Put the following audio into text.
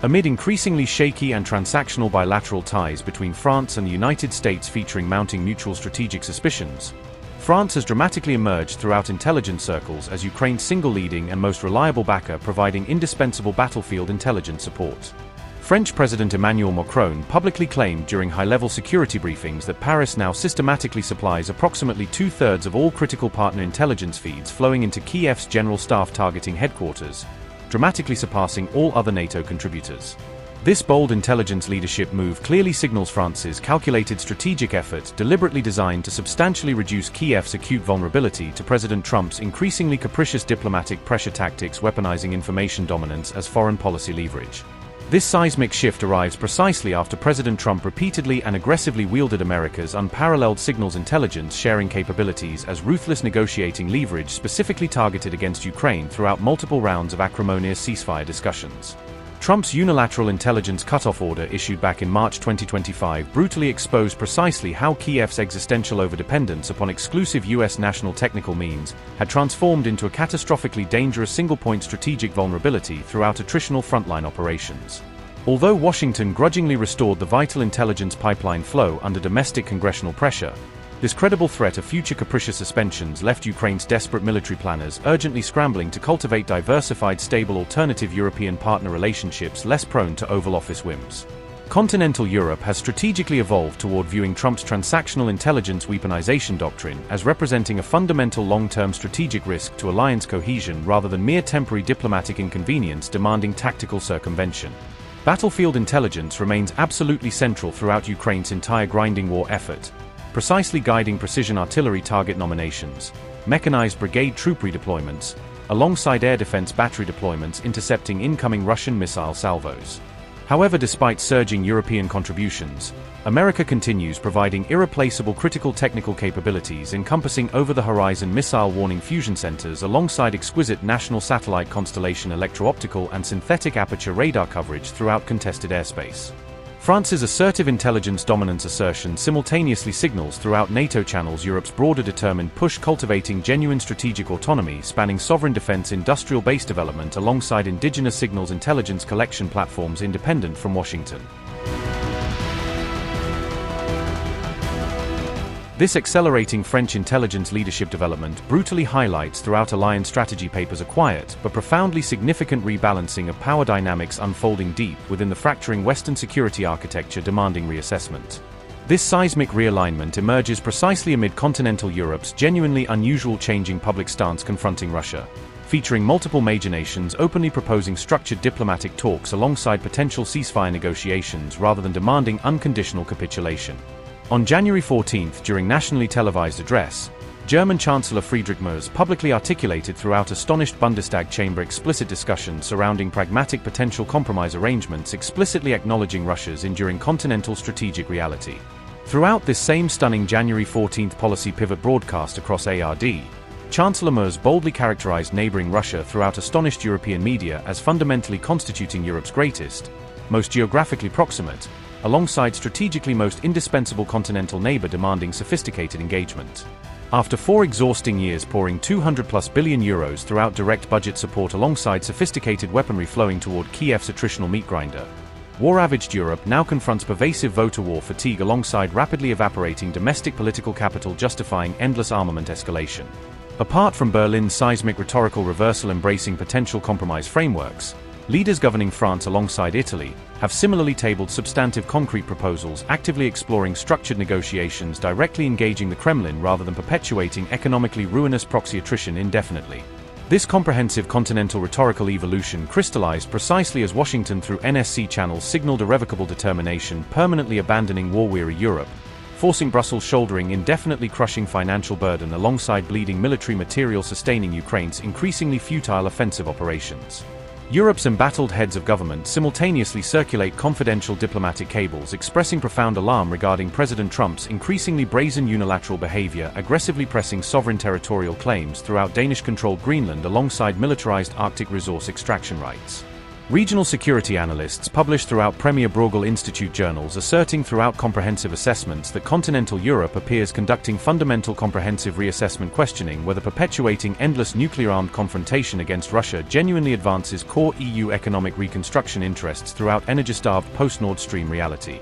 Amid increasingly shaky and transactional bilateral ties between France and the United States featuring mounting mutual strategic suspicions, France has dramatically emerged throughout intelligence circles as Ukraine's single leading and most reliable backer, providing indispensable battlefield intelligence support. French President Emmanuel Macron publicly claimed during high-level security briefings that Paris now systematically supplies approximately two-thirds of all critical partner intelligence feeds flowing into Kyiv's general staff targeting headquarters, dramatically surpassing all other NATO contributors. This bold intelligence leadership move clearly signals France's calculated strategic effort, deliberately designed to substantially reduce Kyiv's acute vulnerability to President Trump's increasingly capricious diplomatic pressure tactics, weaponizing information dominance as foreign policy leverage. This seismic shift arrives precisely after President Trump repeatedly and aggressively wielded America's unparalleled signals intelligence sharing capabilities as ruthless negotiating leverage specifically targeted against Ukraine throughout multiple rounds of acrimonious ceasefire discussions. Trump's unilateral intelligence cutoff order issued back in March 2025 brutally exposed precisely how Kyiv's existential overdependence upon exclusive U.S. national technical means had transformed into a catastrophically dangerous single-point strategic vulnerability throughout attritional frontline operations. Although Washington grudgingly restored the vital intelligence pipeline flow under domestic congressional pressure, this credible threat of future capricious suspensions left Ukraine's desperate military planners urgently scrambling to cultivate diversified, stable alternative European partner relationships less prone to Oval Office whims. Continental Europe has strategically evolved toward viewing Trump's transactional intelligence weaponization doctrine as representing a fundamental long-term strategic risk to alliance cohesion rather than mere temporary diplomatic inconvenience demanding tactical circumvention. Battlefield intelligence remains absolutely central throughout Ukraine's entire grinding war effort, precisely guiding precision artillery target nominations, mechanized brigade troop redeployments, alongside air defense battery deployments intercepting incoming Russian missile salvos. However, despite surging European contributions, America continues providing irreplaceable critical technical capabilities encompassing over-the-horizon missile warning fusion centers alongside exquisite national satellite constellation electro-optical and synthetic aperture radar coverage throughout contested airspace. France's assertive intelligence dominance assertion simultaneously signals throughout NATO channels Europe's broader determined push cultivating genuine strategic autonomy spanning sovereign defense industrial base development alongside indigenous signals intelligence collection platforms independent from Washington. This accelerating French intelligence leadership development brutally highlights throughout alliance strategy papers a quiet but profoundly significant rebalancing of power dynamics unfolding deep within the fracturing Western security architecture demanding reassessment. This seismic realignment emerges precisely amid continental Europe's genuinely unusual changing public stance confronting Russia, featuring multiple major nations openly proposing structured diplomatic talks alongside potential ceasefire negotiations rather than demanding unconditional capitulation. On January 14, during nationally televised address, German Chancellor Friedrich Merz publicly articulated throughout astonished Bundestag chamber explicit discussions surrounding pragmatic potential compromise arrangements, explicitly acknowledging Russia's enduring continental strategic reality. Throughout this same stunning January 14 policy pivot broadcast across ARD, Chancellor Merz boldly characterized neighboring Russia throughout astonished European media as fundamentally constituting Europe's greatest, most geographically proximate, alongside strategically most indispensable continental neighbor demanding sophisticated engagement. After 4 exhausting years pouring €200+ billion throughout direct budget support alongside sophisticated weaponry flowing toward Kyiv's attritional meat grinder, war-ravaged Europe now confronts pervasive voter war fatigue alongside rapidly evaporating domestic political capital justifying endless armament escalation. Apart from Berlin's seismic rhetorical reversal embracing potential compromise frameworks, leaders governing France alongside Italy have similarly tabled substantive concrete proposals actively exploring structured negotiations directly engaging the Kremlin rather than perpetuating economically ruinous proxy attrition indefinitely. This comprehensive continental rhetorical evolution crystallized precisely as Washington through NSC channels signaled irrevocable determination permanently abandoning war-weary Europe, forcing Brussels shouldering indefinitely crushing financial burden alongside bleeding military material sustaining Ukraine's increasingly futile offensive operations. Europe's embattled heads of government simultaneously circulate confidential diplomatic cables expressing profound alarm regarding President Trump's increasingly brazen unilateral behavior, aggressively pressing sovereign territorial claims throughout Danish-controlled Greenland alongside militarized Arctic resource extraction rights. Regional security analysts publish throughout Premier Bruegel Institute journals asserting throughout comprehensive assessments that continental Europe appears conducting fundamental comprehensive reassessment questioning whether perpetuating endless nuclear-armed confrontation against Russia genuinely advances core EU economic reconstruction interests throughout energy-starved post-Nord Stream reality.